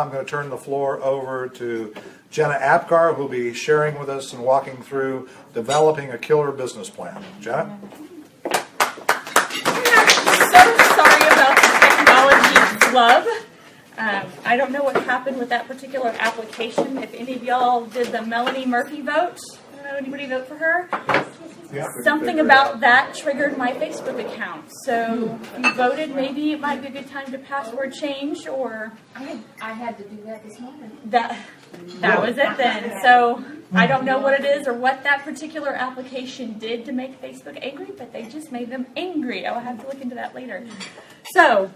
I'm going to turn the floor over to Jena Apgar, who will be sharing with us and walking through developing a killer business plan. Jena? I'm so sorry about the technology flub. I don't know what happened with that particular application. If any of y'all did the Melanie Murphy vote, I don't know, anybody vote for her? Something about that triggered my Facebook account. So if you voted, maybe it might be a good time to password change, or I had to do that this morning. that was it then. So I don't know what it is or what that particular application did to make Facebook angry, but they just made them angry. I'll have to look into that later. So,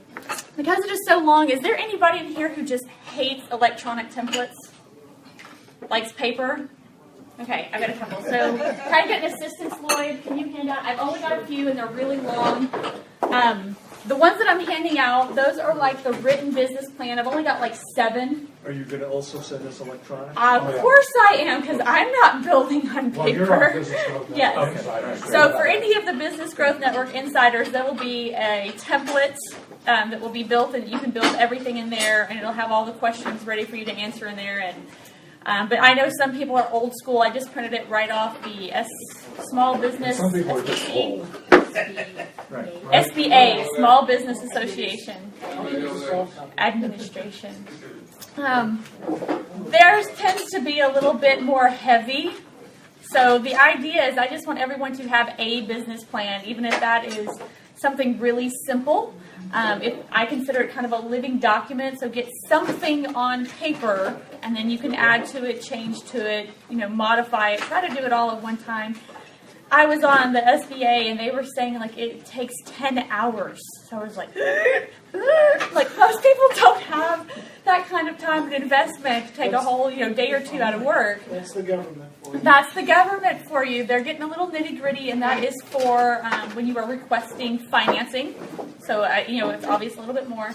because it is so long, is there anybody in here who just hates electronic templates? Likes paper? Okay, I've got a couple. So, try to get an assistance, Lloyd. Can you hand out? I've only got a few, and they're really long. The ones that I'm handing out, those are like the written business plan. I've only got like 7. Are you going to also send us electronic? Of course I am, because I'm not building on paper. Well, you're on Business Growth Network. Yes. Insiders. So for any of the Business Growth Network insiders, there will be a template that will be built, and you can build everything in there, and it'll have all the questions ready for you to answer in there. And but I know some people are old school. I just printed it right off the Small Business Some people are just old. SBA, Small Business Association Administration. Theirs tends to be a little bit more heavy. So the idea is I just want everyone to have a business plan, even if that is something really simple. If I consider it kind of a living document, so get something on paper, and then you can add to it, change to it, modify it, try to do it all at one time. I was on the SBA, and they were saying, like, it takes 10 hours. So I was like, most people don't have that kind of time and investment to take a whole, day or two out of work. That's the government for you. That's the government for you. They're getting a little nitty-gritty, and that is for when you are requesting financing. So, it's obvious a little bit more.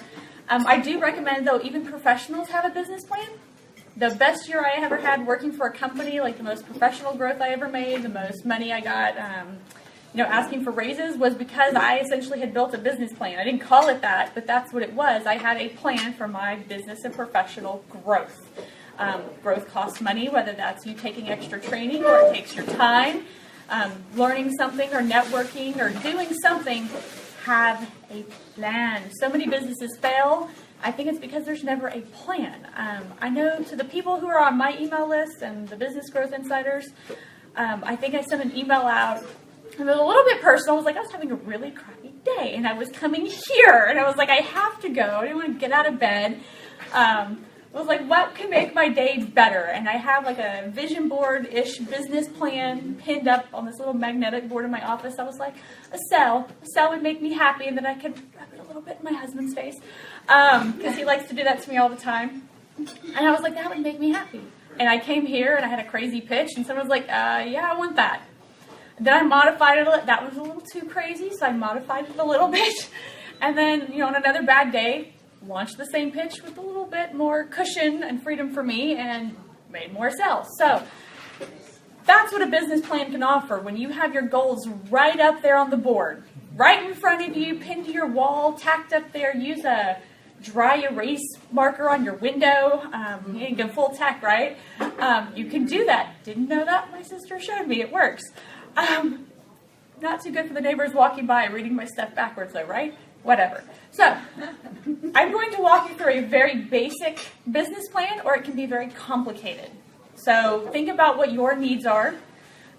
I do recommend, though, even professionals have a business plan. The best year I ever had working for a company, like the most professional growth I ever made, the most money I got, asking for raises, was because I essentially had built a business plan. I didn't call it that, but that's what it was. I had a plan for my business and professional growth. Growth costs money, whether that's you taking extra training or it takes your time, learning something or networking or doing something. Have a plan. So many businesses fail. I think it's because there's never a plan. I know to the people who are on my email list and the Business Growth Insiders, I think I sent an email out. It was a little bit personal. It was like I was having a really crappy day, and I was coming here, and I was like, I have to go. I didn't want to get out of bed. I was like, what can make my day better? And I have like a vision board-ish business plan pinned up on this little magnetic board in my office. I was like, a cell would make me happy, and then I could rub it a little bit in my husband's face because he likes to do that to me all the time. And I was like, that would make me happy. And I came here, and I had a crazy pitch, and someone was like, yeah, I want that. Then I modified it. That was a little too crazy, so I modified it a little bit. And then, on another bad day, launched the same pitch with a little bit more cushion and freedom for me and made more sales. So that's what a business plan can offer. When you have your goals right up there on the board, right in front of you, pinned to your wall, tacked up there, use a dry erase marker on your window. You can go full tack, right? You can do that. Didn't know that. My sister showed me. It works. Not too good for the neighbors walking by reading my stuff backwards though, right? Whatever. So, I'm going to walk you through a very basic business plan, or it can be very complicated. So, think about what your needs are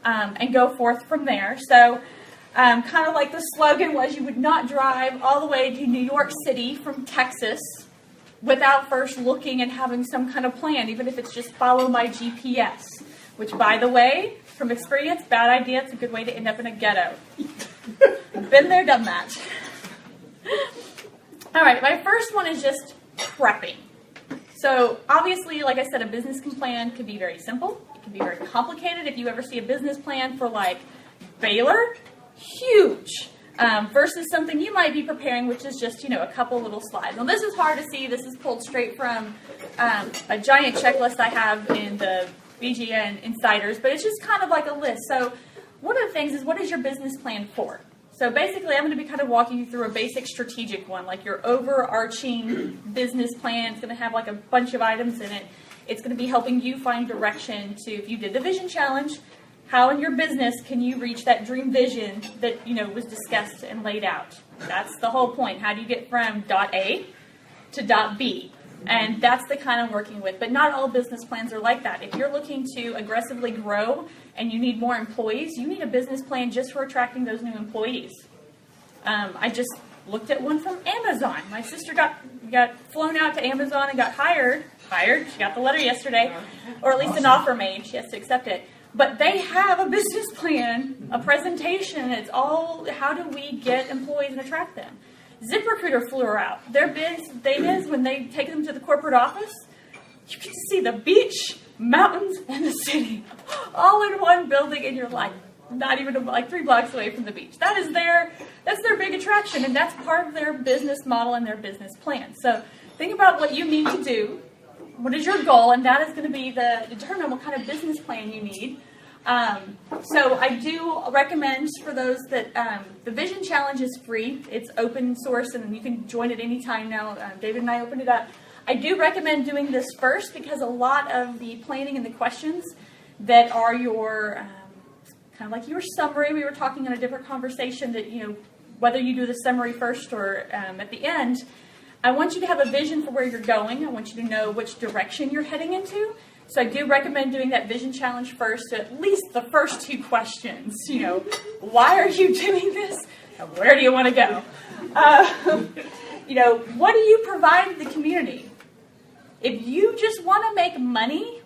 and go forth from there. So, kind of like the slogan was, you would not drive all the way to New York City from Texas without first looking and having some kind of plan, even if it's just follow my GPS. Which, by the way, from experience, bad idea. It's a good way to end up in a ghetto. Been there, done that. All right, my first one is just prepping. So, obviously, like I said, a business plan can be very simple. It can be very complicated. If you ever see a business plan for, like, Baylor, huge. Versus something you might be preparing, which is just, a couple little slides. Now, this is hard to see. This is pulled straight from a giant checklist I have in the BGN Insiders, but it's just kind of like a list. So one of the things is, what is your business plan for? So basically, I'm going to be kind of walking you through a basic strategic one, like your overarching business plan. It's going to have like a bunch of items in it. It's going to be helping you find direction to, if you did the vision challenge, how in your business can you reach that dream vision that, was discussed and laid out? That's the whole point. How do you get from dot A to dot B? And that's the kind I'm working with. But not all business plans are like that. If you're looking to aggressively grow and you need more employees, you need a business plan just for attracting those new employees. I just looked at one from Amazon. My sister got flown out to Amazon and got hired. She got the letter yesterday, or at least an offer made. She has to accept it. But they have a business plan, a presentation. It's all, how do we get employees and attract them? ZipRecruiter flew her out. Their big thing is when they take them to the corporate office, you get to see the beach, mountains, and the city all in one building, and you're like not even like 3 blocks away from the beach. That's their big attraction, and that's part of their business model and their business plan. So think about what you need to do. What is your goal? And that is going to be determine what kind of business plan you need. So I do recommend for those that the Vision Challenge is free. It's open source and you can join it anytime now. David and I opened it up. I do recommend doing this first because a lot of the planning and the questions that are your kind of like your summary. We were talking in a different conversation that, whether you do the summary first or at the end, I want you to have a vision for where you're going. I want you to know which direction you're heading into. So I do recommend doing that vision challenge first, at least the first 2 questions. Why are you doing this? And where do you want to go? What do you provide the community? If you just want to make money,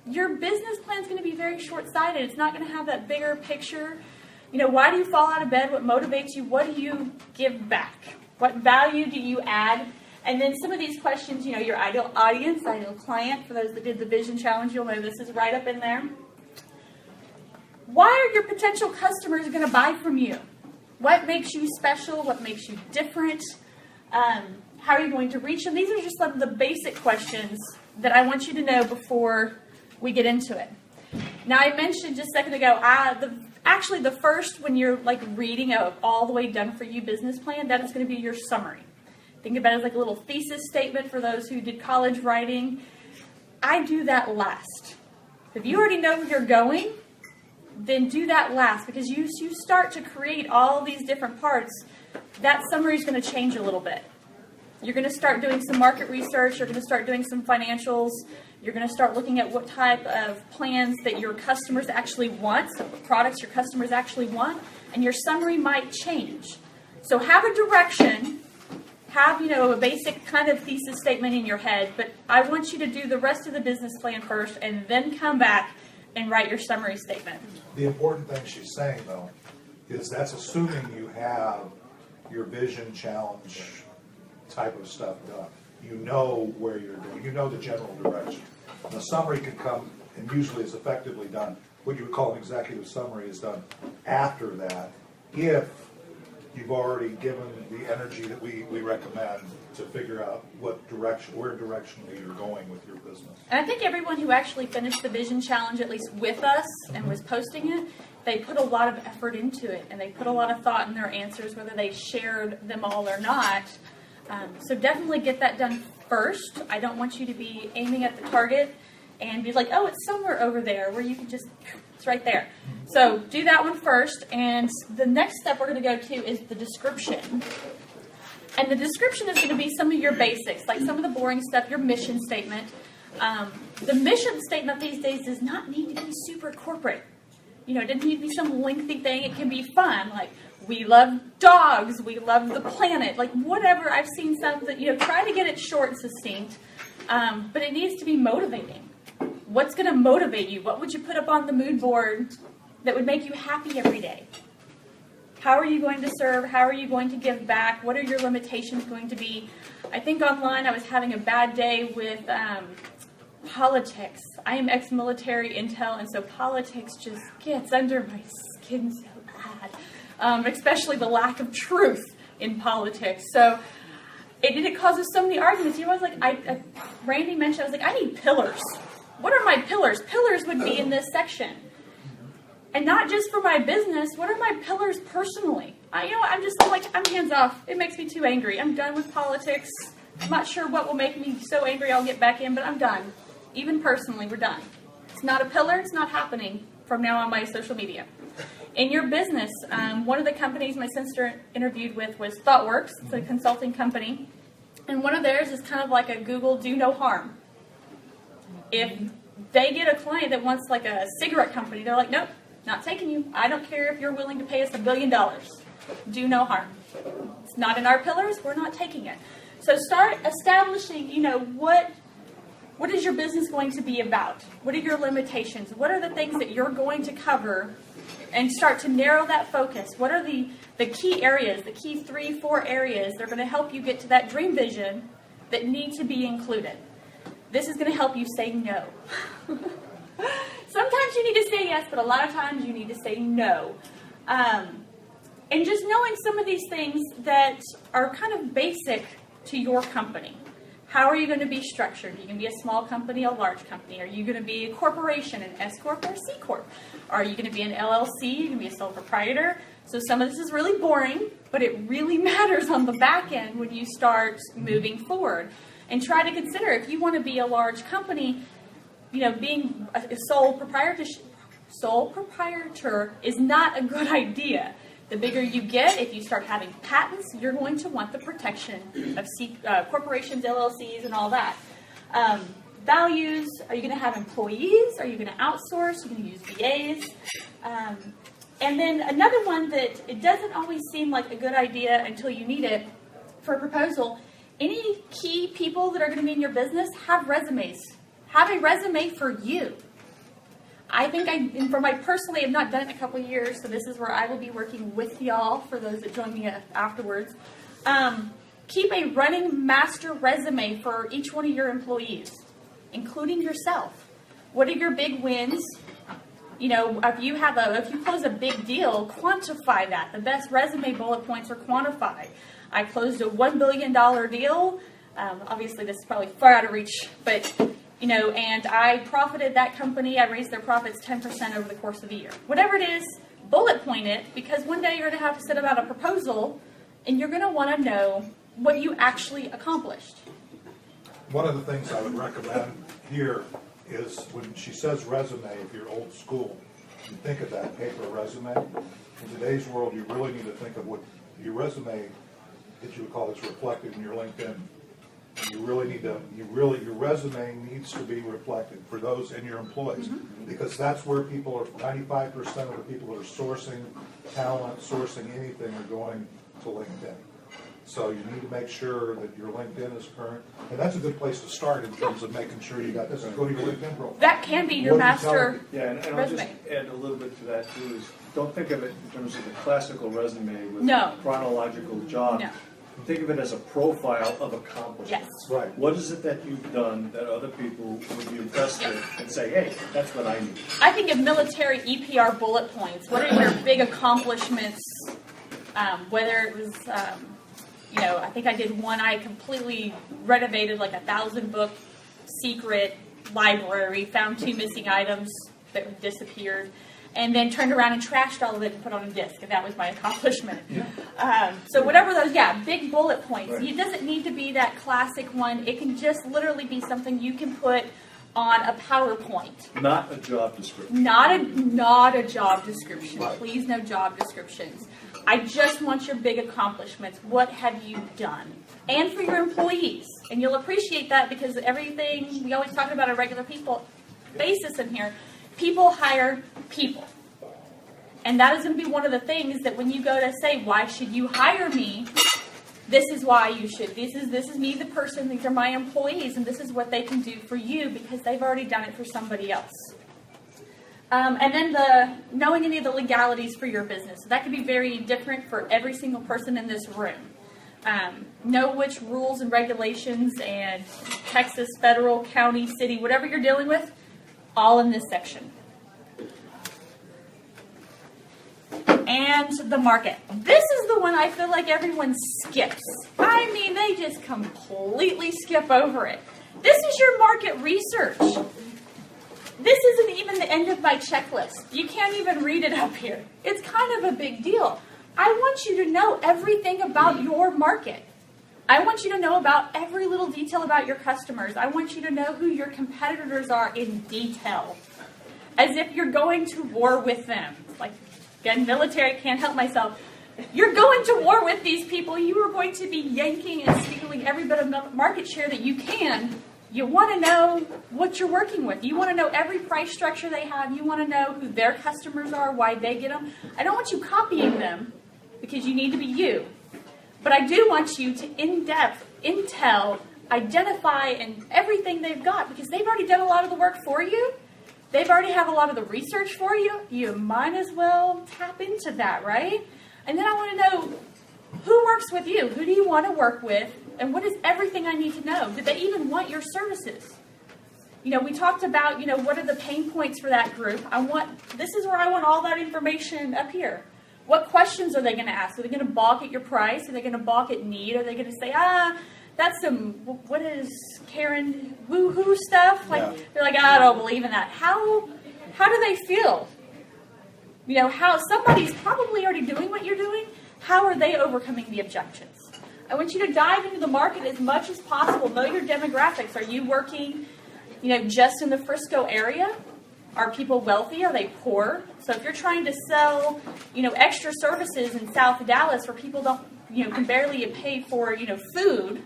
your business plan is going to be very short-sighted. It's not going to have that bigger picture. Why do you fall out of bed? What motivates you? What do you give back? What value do you add? And then some of these questions, your ideal audience, ideal client, for those that did the Vision Challenge, you'll know this is right up in there. Why are your potential customers going to buy from you? What makes you special? What makes you different? How are you going to reach them? These are just some of the basic questions that I want you to know before we get into it. Now, I mentioned just a second ago, actually the first, when you're like reading a all the way done for you business plan, that is going to be your summary. Think about it as like a little thesis statement for those who did college writing. I do that last. If you already know where you're going, then do that last, because you start to create all these different parts. That summary is going to change a little bit. You're going to start doing some market research. You're going to start doing some financials. You're going to start looking at what type of plans that your customers actually want, so what products your customers actually want, and your summary might change. So have a direction. Have, a basic kind of thesis statement in your head, but I want you to do the rest of the business plan first and then come back and write your summary statement. The important thing she's saying, though, is that's assuming you have your vision challenge type of stuff done. You know where you're going. You know the general direction. And the summary can come, and usually is effectively done. What you would call an executive summary is done after that, if you've already given the energy that we recommend to figure out where directionally you're going with your business. And I think everyone who actually finished the Vision Challenge, at least with us, and was posting it, they put a lot of effort into it, and they put a lot of thought in their answers, whether they shared them all or not. So definitely get that done first. I don't want you to be aiming at the target and be like, oh, it's somewhere over there, where you can just, it's right there. So do that one first, and the next step we're going to go to is the description. And the description is going to be some of your basics, like some of the boring stuff, your mission statement. The mission statement these days does not need to be super corporate. It doesn't need to be some lengthy thing. It can be fun, like, we love dogs, we love the planet, like whatever. I've seen some that, try to get it short and succinct, but it needs to be motivating. What's going to motivate you? What would you put up on the mood board that would make you happy every day? How are you going to serve? How are you going to give back? What are your limitations going to be? I think online I was having a bad day with politics. I am ex-military intel, and so politics just gets under my skin so bad, especially the lack of truth in politics. So it causes so many arguments. I was like, Randy mentioned, I was like, I need pillars. What are my pillars? Pillars would be in this section. And not just for my business, what are my pillars personally? I'm hands off. It makes me too angry. I'm done with politics. I'm not sure what will make me so angry I'll get back in, but I'm done. Even personally, we're done. It's not a pillar. It's not happening from now on my social media. In your business, one of the companies my sister interviewed with was ThoughtWorks. It's a consulting company. And one of theirs is kind of like a Google do no harm. If they get a client that wants like a cigarette company, they're like, nope, not taking you. I don't care if you're willing to pay us $1 billion. Do no harm. It's not in our pillars. We're not taking it. So start establishing, what is your business going to be about? What are your limitations? What are the things that you're going to cover? And start to narrow that focus. What are the key areas, the key 3-4 areas that are going to help you get to that dream vision that need to be included? This is going to help you say no. Sometimes you need to say yes, but a lot of times you need to say no. And just knowing some of these things that are kind of basic to your company. How are you going to be structured? Are you going to be a small company, a large company? Are you going to be a corporation, an S Corp or a C Corp? Are you going to be an LLC? Are you going to be a sole proprietor? So some of this is really boring, but it really matters on the back end when you start moving forward. And try to consider, if you want to be a large company, being a sole proprietor is not a good idea. The bigger you get, if you start having patents, you're going to want the protection of corporations, LLCs, and all that. Values, are you going to have employees? Are you going to outsource? Are you going to use VAs? And then another one that it doesn't always seem like a good idea until you need it for a proposal. Any key people that are going to be in your business have resumes. Have a resume for you. I think personally, I've not done it in a couple of years, so this is where I will be working with y'all for those that join me afterwards. Keep a running master resume for each one of your employees, including yourself. What are your big wins? If you close a big deal, quantify that. The best resume bullet points are quantified. I closed a $1 billion deal. Obviously, this is probably far out of reach, but and I profited that company. I raised their profits 10% over the course of the year. Whatever it is, bullet point it, because one day you're going to have to set about a proposal, and you're going to want to know what you actually accomplished. One of the things I would recommend here is when she says resume, if you're old school, you think of that paper resume. In today's world, you really need to think of what your resume that you would call is reflected in your LinkedIn. You really need to, your resume needs to be reflected for those and your employees, because that's where 95% of the people that are sourcing talent, sourcing anything are going to LinkedIn. So you need to make sure that your LinkedIn is current, and that's a good place to start in terms of making sure you got this. Go to your LinkedIn profile. That can be your master and I'll just add a little bit to that too. Is don't think of it in terms of the classical resume with chronological job. No. Think of it as a profile of accomplishments. Yes. Right. What is it that you've done that other people would be impressed with and say, hey, that's what I need? I think of military EPR bullet points. What are your big accomplishments? Whether it was, I think I did one. I completely renovated like 1,000-book secret library, found 2 missing items that had disappeared, and then turned around and trashed all of it and put on a disc, and that was my accomplishment. So whatever those, big bullet points. Right. It doesn't need to be that classic one. It can just literally be something you can put on a PowerPoint. Not a job description. Not a job description. Right. Please, no job descriptions. I just want your big accomplishments. What have you done? And for your employees. And you'll appreciate that because everything, we always talk about a regular people basis in here. People hire people. And that is going to be one of the things that when you go to say, why should you hire me? This is why you should. This is me, the person. These are my employees. And this is what they can do for you because they've already done it for somebody else. And then knowing any of the legalities for your business. So that could be very different for every single person in this room. Know which rules and regulations and Texas, federal, county, city, whatever you're dealing with, all in this section. And the market. This is the one I feel like everyone skips. I mean, they just completely skip over it. This is your market research. this isn't even the end of my checklist. You can't even read it up here. It's kind of a big deal. I want you to know everything about your market. I want you to know about every little detail about your customers. I want you to know who your competitors are in detail, as if you're going to war with them. Like, again, military, can't help myself. You're going to war with these people. You are going to be yanking and stealing every bit of market share that you can. You want to know what you're working with. You want to know every price structure they have. You want to know who their customers are, why they get them. I don't want you copying them because you need to be you. But I do want you to in-depth, intel, identify and everything they've got because they've already done a lot of the work for you. They've already have a lot of the research for you. You might as well tap into that, right? And then I want to know who works with you. Who do you want to work with? And what is everything I need to know? Do they even want your services? You know, we talked about, you know, what are the pain points for that group? This is where I want all that information up here. What questions are they going to ask? Are they going to balk at your price? Are they going to balk at need? Are they going to say, that's some, what is Karen woo-hoo stuff? Like, yeah. They're like, I don't believe in that. How do they feel? You know, how somebody's probably already doing what you're doing. How are they overcoming the objections? I want you to dive into the market as much as possible. Know your demographics. Are you working, you know, just in the Frisco area? Are people wealthy? Are they poor? So if you're trying to sell, you know, extra services in South Dallas where people don't, you know, can barely pay for, you know, food,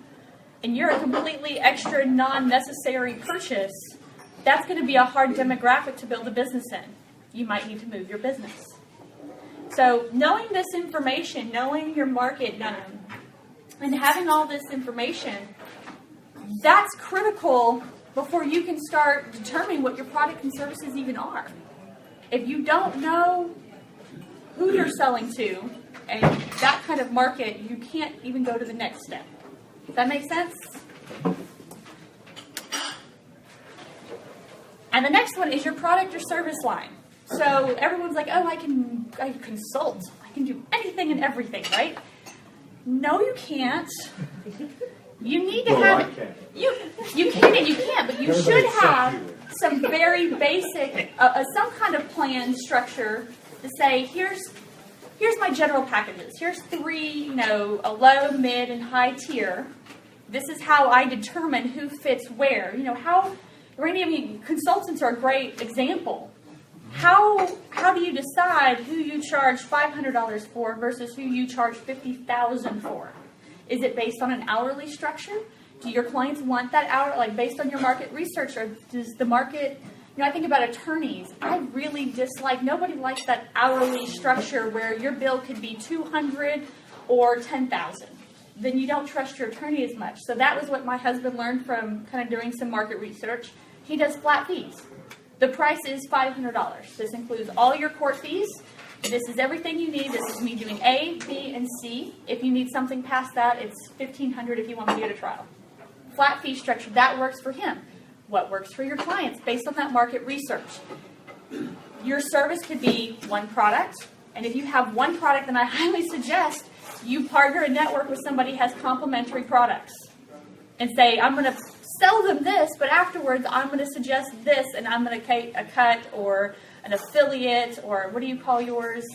and you're a completely extra non-necessary purchase, that's going to be a hard demographic to build a business in. You might need to move your business. So knowing this information, knowing your market, and having all this information, that's critical before you can start determining what your product and services even are. If you don't know who you're selling to and that kind of market, you can't even go to the next step. Does that make sense? And the next one is your product or service line. So everyone's like, oh, I consult. I can do anything and everything, right? No, you can't. You need to have you can and you can't, but you should have some very basic, some kind of plan structure to say, here's my general packages. Here's 3, you know, a low, mid, and high tier. This is how I determine who fits where. You know, Randy, I mean, consultants are a great example. How do you decide who you charge $500 for versus who you charge $50,000 for? Is it based on an hourly structure? Do your clients want that hour, like based on your market research, or does the market? You know, I think about attorneys. I really dislike. Nobody likes that hourly structure where your bill could be $200 or $10,000. Then you don't trust your attorney as much. So that was what my husband learned from kind of doing some market research. He does flat fees. The price is $500. This includes all your court fees. This is everything you need. This is me doing A, B, and C. If you need something past that, it's $1,500 if you want me to get a trial. Flat fee structure, that works for him. What works for your clients based on that market research? Your service could be one product, and if you have one product, then I highly suggest you partner and network with somebody who has complementary products. And say, I'm going to sell them this, but afterwards I'm going to suggest this, and I'm going to take a cut or an affiliate, or what do you call yours?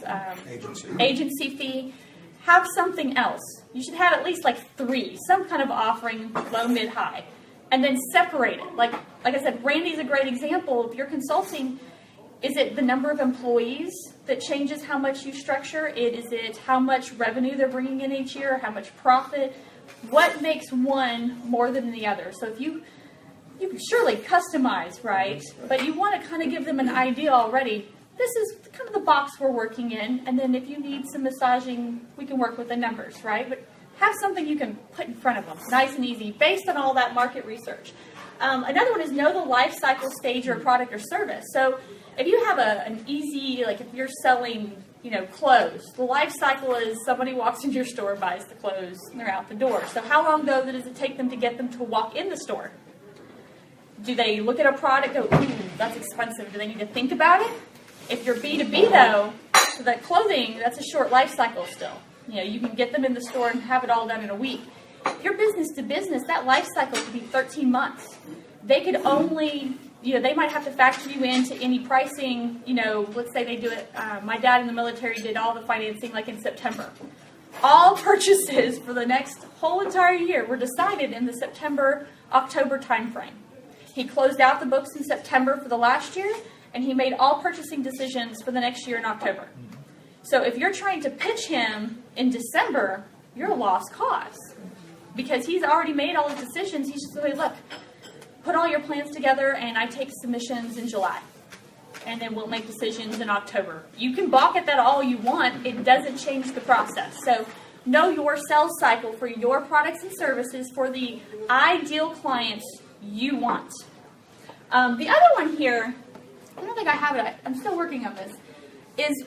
Agency fee. Have something else. You should have at least like 3, some kind of offering, low, mid, high. And then separate it. Like I said, Randy's a great example. If you're consulting, is it the number of employees that changes how much you structure? Is it how much revenue they're bringing in each year, how much profit? What makes one more than the other? So if you can surely customize, right? But you want to kind of give them an idea already. This is kind of the box we're working in. And then if you need some massaging, we can work with the numbers, right? But have something you can put in front of them, nice and easy, based on all that market research. Another one is know the life cycle stage of a product or service. So if you have an easy, like if you're selling, you know, clothes, the life cycle is somebody walks into your store, buys the clothes, and they're out the door. So how long, though, does it take them to get them to walk in the store? Do they look at a product and go, ooh, that's expensive? Do they need to think about it? If you're B2B, though, so that clothing, that's a short life cycle still. You know, you can get them in the store and have it all done in a week. If you're business to business, that life cycle could be 13 months. They could only they might have to factor you into any pricing. Let's say they do it. My dad in the military did all the financing like in September. All purchases for the next whole entire year were decided in the September-October timeframe. He closed out the books in September for the last year, and he made all purchasing decisions for the next year in October. So if you're trying to pitch him in December, you're a lost cause. Because he's already made all his decisions. He's just going, look, put all your plans together, and I take submissions in July. And then we'll make decisions in October. You can balk at that all you want. It doesn't change the process. So know your sales cycle for your products and services for the ideal clients you want. The other one here, I don't think I have it. I'm still working on this, is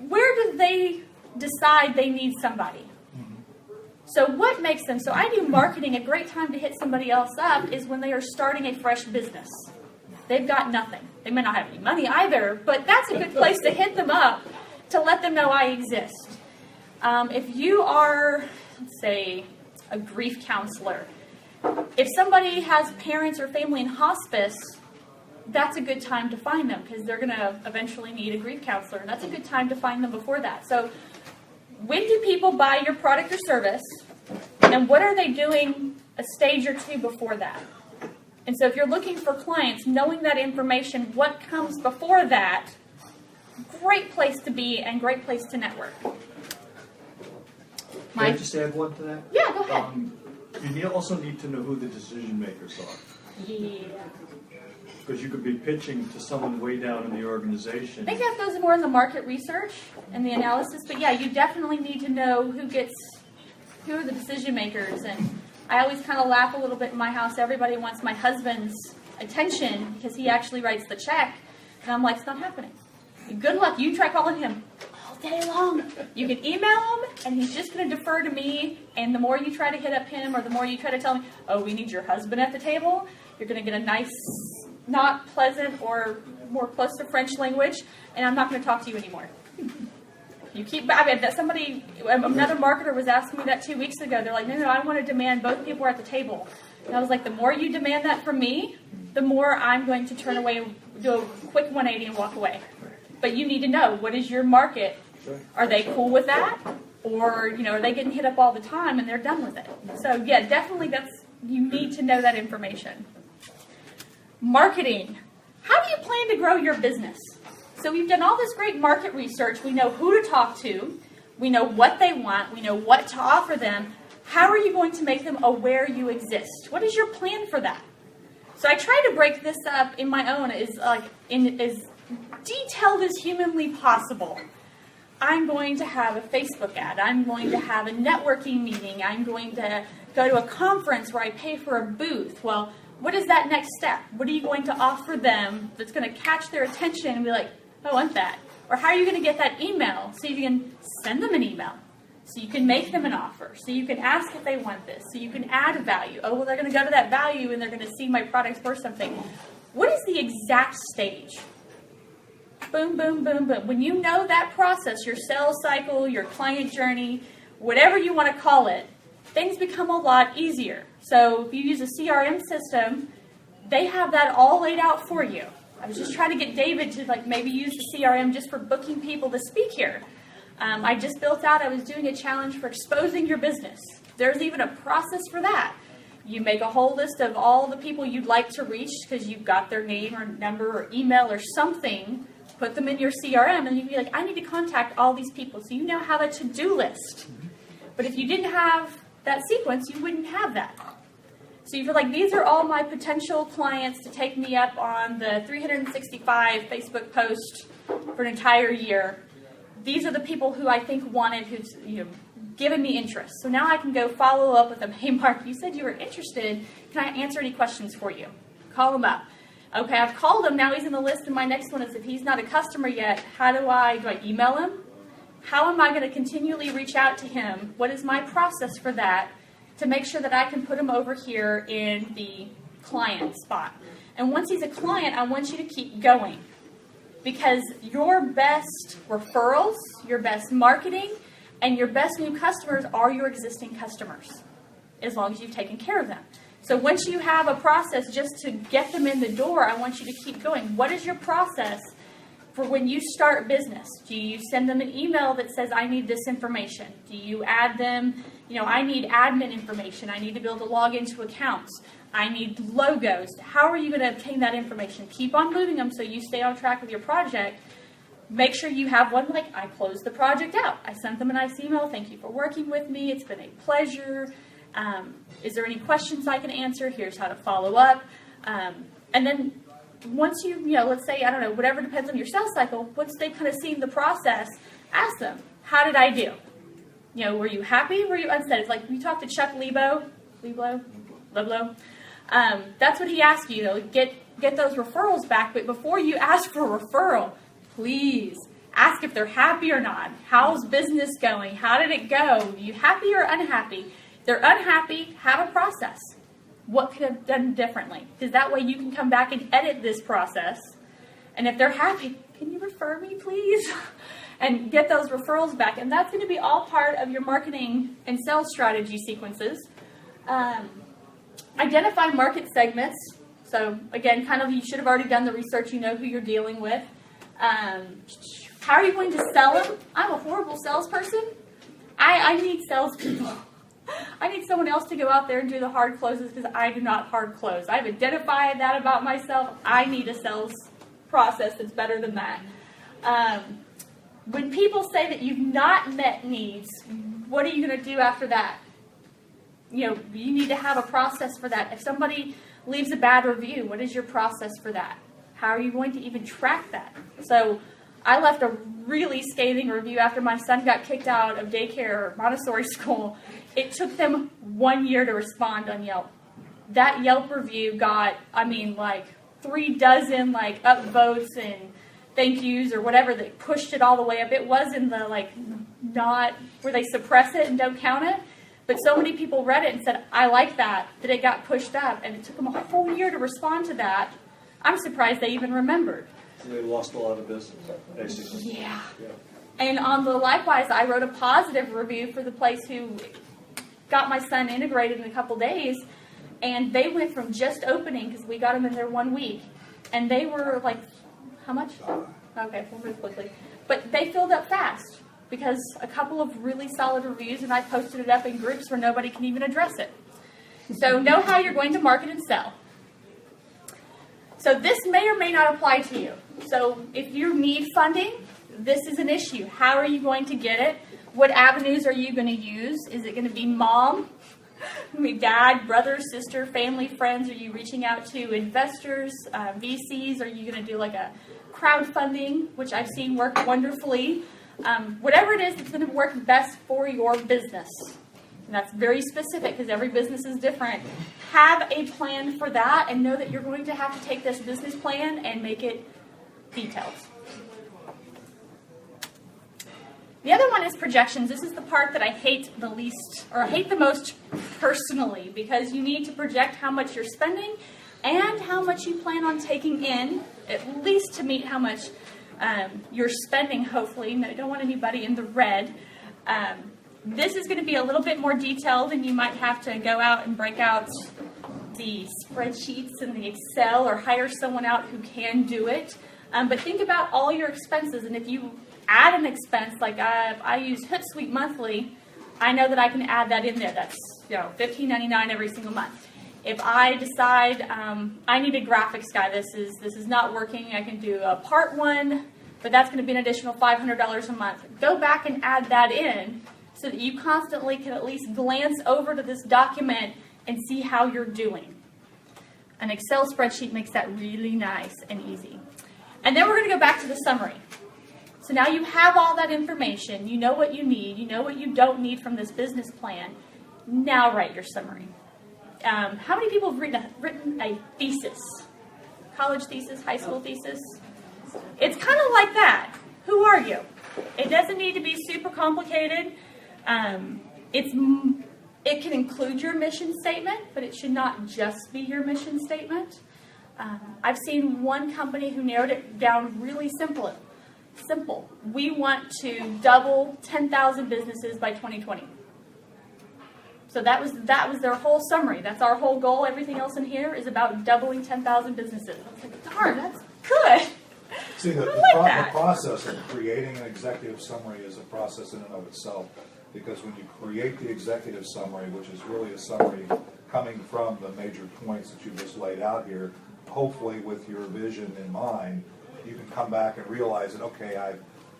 where do they decide they need somebody? So what makes them, so I do marketing, a great time to hit somebody else up is when they are starting a fresh business. They've got nothing. They may not have any money either, but that's a good place to hit them up to let them know I exist. If you are, let's say, a grief counselor, if somebody has parents or family in hospice, that's a good time to find them because they're going to eventually need a grief counselor, and that's a good time to find them before that. So when do people buy your product or service, and what are they doing a stage or two before that? And so if you're looking for clients, knowing that information, what comes before that, great place to be and great place to network. Can I just add one to that? Yeah, go ahead. You also need to know who the decision makers are. Yeah. Because you could be pitching to someone way down in the organization. I think that goes more in the market research and the analysis, but yeah, you definitely need to know who are the decision makers. And I always kind of laugh a little bit in my house. Everybody wants my husband's attention because he actually writes the check. And I'm like, it's not happening. Good luck. You try calling him all day long. You can email him, and he's just going to defer to me. And the more you try to hit up him, or the more you try to tell him, oh, we need your husband at the table, you're going to get a nice, not pleasant or more close to French language, and I'm not going to talk to you anymore. You keep, another marketer was asking me that 2 weeks ago. They're like, no, I want to demand both people are at the table. And I was like, the more you demand that from me, the more I'm going to turn away, do a quick 180 and walk away. But you need to know, what is your market? Are they cool with that? Or, are they getting hit up all the time and they're done with it? So, yeah, definitely you need to know that information. Marketing. How do you plan to grow your business? So we've done all this great market research. We know who to talk to. We know what they want. We know what to offer them. How are you going to make them aware you exist? What is your plan for that? So I try to break this up in my own as detailed as humanly possible. I'm going to have a Facebook ad. I'm going to have a networking meeting. I'm going to go to a conference where I pay for a booth. Well, what is that next step? What are you going to offer them that's going to catch their attention and be like, I want that? Or how are you going to get that email? So you can send them an email. So you can make them an offer. So you can ask if they want this. So you can add value. Oh, well, they're going to go to that value and they're going to see my products worth something. What is the exact stage? Boom, boom, boom, boom. When you know that process, your sales cycle, your client journey, whatever you want to call it, things become a lot easier. So if you use a CRM system, they have that all laid out for you. I was just trying to get David to maybe use the CRM just for booking people to speak here. I just built out, I was doing a challenge for exposing your business. There's even a process for that. You make a whole list of all the people you'd like to reach because you've got their name or number or email or something. Put them in your CRM, and you can be like, I need to contact all these people. So you now have a to-do list. But if you didn't have that sequence, you wouldn't have that. So you feel like these are all my potential clients to take me up on the 365 Facebook post for an entire year. These are the people who I think wanted, who's given me interest. So now I can go follow up with them. Hey, Mark, you said you were interested. Can I answer any questions for you? Call them up. Okay, I've called him. Now he's in the list, and my next one is if he's not a customer yet, do I email him? How am I going to continually reach out to him? What is my process for that to make sure that I can put him over here in the client spot? And once he's a client, I want you to keep going because your best referrals, your best marketing, and your best new customers are your existing customers as long as you've taken care of them. So once you have a process just to get them in the door, I want you to keep going. What is your process for when you start business? Do you send them an email that says, I need this information? Do you add them, I need admin information. I need to be able to log into accounts. I need logos. How are you going to obtain that information? Keep on moving them so you stay on track with your project. Make sure you have one like, I closed the project out. I sent them a nice email. Thank you for working with me. It's been a pleasure. Is there any questions I can answer? Here's how to follow up. And then once you, let's say, I don't know, whatever depends on your sales cycle, once they've kind of seen the process, ask them, how did I do? Were you happy? Were you upset? It's like we talked to Chuck Leblo. That's what he asked you, get those referrals back. But before you ask for a referral, please ask if they're happy or not. How's business going? How did it go? Are you happy or unhappy? If they're unhappy, have a process. What could have done differently? Because that way you can come back and edit this process. And if they're happy, can you refer me, please? And get those referrals back. And that's going to be all part of your marketing and sales strategy sequences. Identify market segments. So again, you should have already done the research. You know who you're dealing with. How are you going to sell them? I'm a horrible salesperson. I need salespeople. I need someone else to go out there and do the hard closes because I do not hard close. I've identified that about myself. I need a sales process that's better than that. When people say that you've not met needs, what are you going to do after that? You need to have a process for that. If somebody leaves a bad review, what is your process for that? How are you going to even track that? So I left a really scathing review after my son got kicked out of daycare or Montessori school. It took them 1 year to respond on Yelp. That Yelp review got, 36 upvotes and thank yous or whatever. They pushed it all the way up. It was in the not where they suppress it and don't count it. But so many people read it and said, I like that it got pushed up. And it took them a whole year to respond to that. I'm surprised they even remembered. They lost a lot of business, basically. Yeah. And likewise, I wrote a positive review for the place who got my son integrated in a couple days. And they went from just opening, because we got them in there 1 week. And they were how much? Okay, we'll move quickly. But they filled up fast because a couple of really solid reviews, and I posted it up in groups where nobody can even address it. So know how you're going to market and sell. So this may or may not apply to you. So if you need funding, this is an issue. How are you going to get it? What avenues are you going to use? Is it going to be mom, dad, brother, sister, family, friends? Are you reaching out to investors, VCs? Are you going to do a crowdfunding, which I've seen work wonderfully? Whatever it is that's going to work best for your business. And that's very specific because every business is different. Have a plan for that and know that you're going to have to take this business plan and make it detailed. The other one is projections. This is the part that I hate the least, or I hate the most personally, because you need to project how much you're spending and how much you plan on taking in, at least to meet how much you're spending, hopefully. No, I don't want anybody in the red. This is going to be a little bit more detailed, and you might have to go out and break out the spreadsheets and the Excel or hire someone out who can do it. But think about all your expenses, and if you add an expense, like I use Hootsuite monthly, I know that I can add that in there. That's $15.99 every single month. If I decide I need a graphics guy, this is not working, I can do a part one, but that's going to be an additional $500 a month. Go back and add that in so that you constantly can at least glance over to this document and see how you're doing. An Excel spreadsheet makes that really nice and easy. And then we're going to go back to the summary. So now you have all that information. You know what you need. You know what you don't need from this business plan. Now write your summary. How many people have written a thesis? College thesis, high school thesis? It's kind of like that. Who are you? It doesn't need to be super complicated. It can include your mission statement, but it should not just be your mission statement. I've seen one company who narrowed it down really simple. We want to double 10,000 businesses by 2020. So that was their whole summary. That's our whole goal. Everything else in here is about doubling 10,000 businesses. I was like, darn, that's good. See, the that. process of creating an executive summary is a process in and of itself, because when you create the executive summary, which is really a summary coming from the major points that you just laid out here, hopefully with your vision in mind, you can come back and realize that, okay,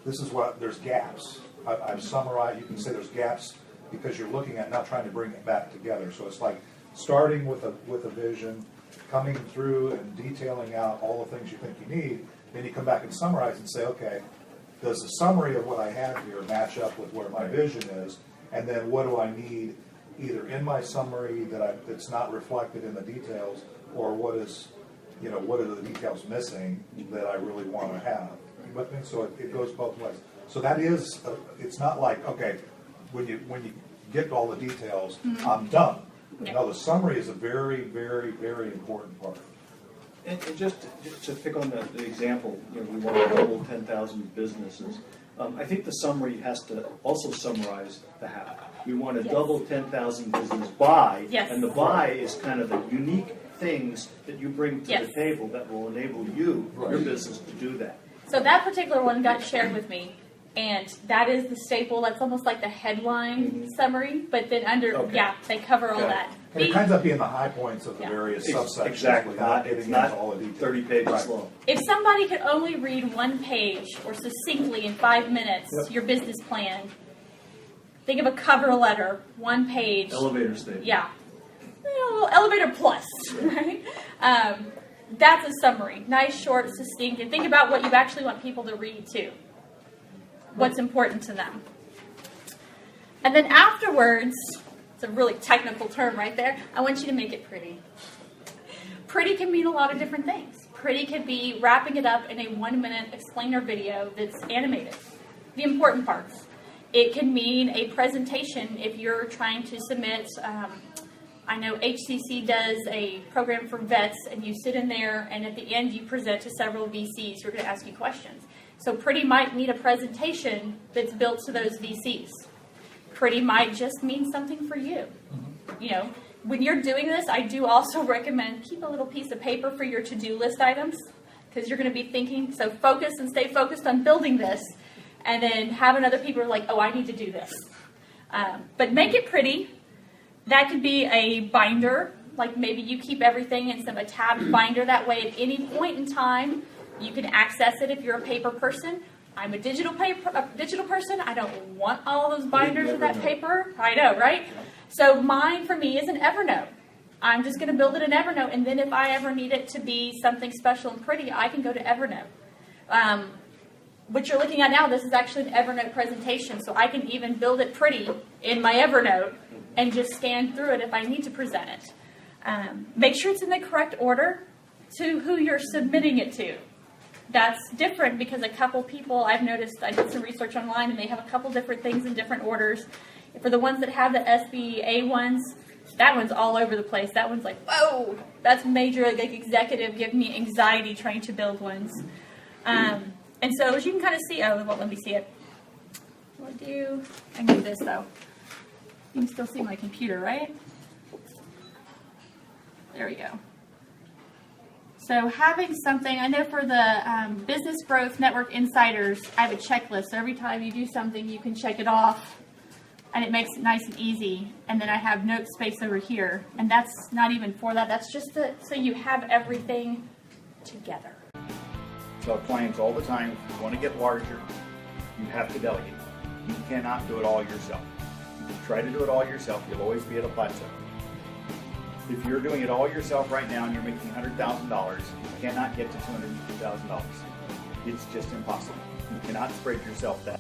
this is what, there's gaps. I've summarized, you can say there's gaps because you're looking at, not trying to bring it back together. So it's like starting with a vision, coming through and detailing out all the things you think you need, then you come back and summarize and say, okay, does the summary of what I have here match up with where my vision is, and then what do I need either in my summary that's not reflected in the details, or what are the details missing that I really want to have. But so it goes both ways. So that is, it's not like, okay, when you get all the details, I'm done. Yeah. No, the summary is a very, very, very important part. And just to pick on the example, we want to double 10,000 businesses. I think the summary has to also summarize the how. We want to double 10,000 business by, and the by is kind of the unique things that you bring to the table that will enable you, your business, to do that. So that particular one got shared with me, and that is the staple. That's almost like the headline summary, but then under, they cover all that. And it ends up being the high points of the various subsections. Exactly. It's not all the details. 30 pages long. If somebody could only read one page or succinctly in 5 minutes your business plan, think of a cover letter, 1 page. Elevator statement. Yeah. Elevator plus, right? That's a summary. Nice, short, succinct, and think about what you actually want people to read too. What's important to them. And then afterwards, it's a really technical term right there, I want you to make it pretty. Pretty can mean a lot of different things. Pretty could be wrapping it up in a 1-minute explainer video that's animated. The important parts. It can mean a presentation if you're trying to submit, I know HCC does a program for vets, and you sit in there, and at the end you present to several VCs who are going to ask you questions. So pretty might need a presentation that's built to those VCs. Pretty might just mean something for you. When you're doing this, I do also recommend keep a little piece of paper for your to-do list items, because you're going to be thinking, so focus and stay focused on building this, and then having other people are like, oh, I need to do this. But make it pretty. That could be a binder, like maybe you keep everything in a tabbed binder. That way, at any point in time, you can access it if you're a paper person. I'm a digital person. I don't want all those binders of that paper. I know, right? So mine, for me, is an Evernote. I'm just going to build it in Evernote, and then if I ever need it to be something special and pretty, I can go to Evernote. What you're looking at now, this is actually an Evernote presentation, so I can even build it pretty in my Evernote and just scan through it if I need to present it. Make sure it's in the correct order to who you're submitting it to. That's different because a couple people, I've noticed, I did some research online, and they have a couple different things in different orders. For the ones that have the SBA ones, that one's all over the place. That one's like, whoa, that's major, like executive, give me anxiety trying to build ones. And so as you can kind of see, oh, it won't let me see it. I can do this though. You can still see my computer, right? There we go. So having something, I know for the Business Growth Network Insiders, I have a checklist. So every time you do something, you can check it off, and it makes it nice and easy. And then I have note space over here, and that's not even for that. That's just so you have everything together. Tell clients all the time, if you want to get larger, you have to delegate. You cannot do it all yourself. If you try to do it all yourself, you'll always be at a plateau. If you're doing it all yourself right now and you're making $100,000, you cannot get to $250,000. It's just impossible. You cannot spread yourself that.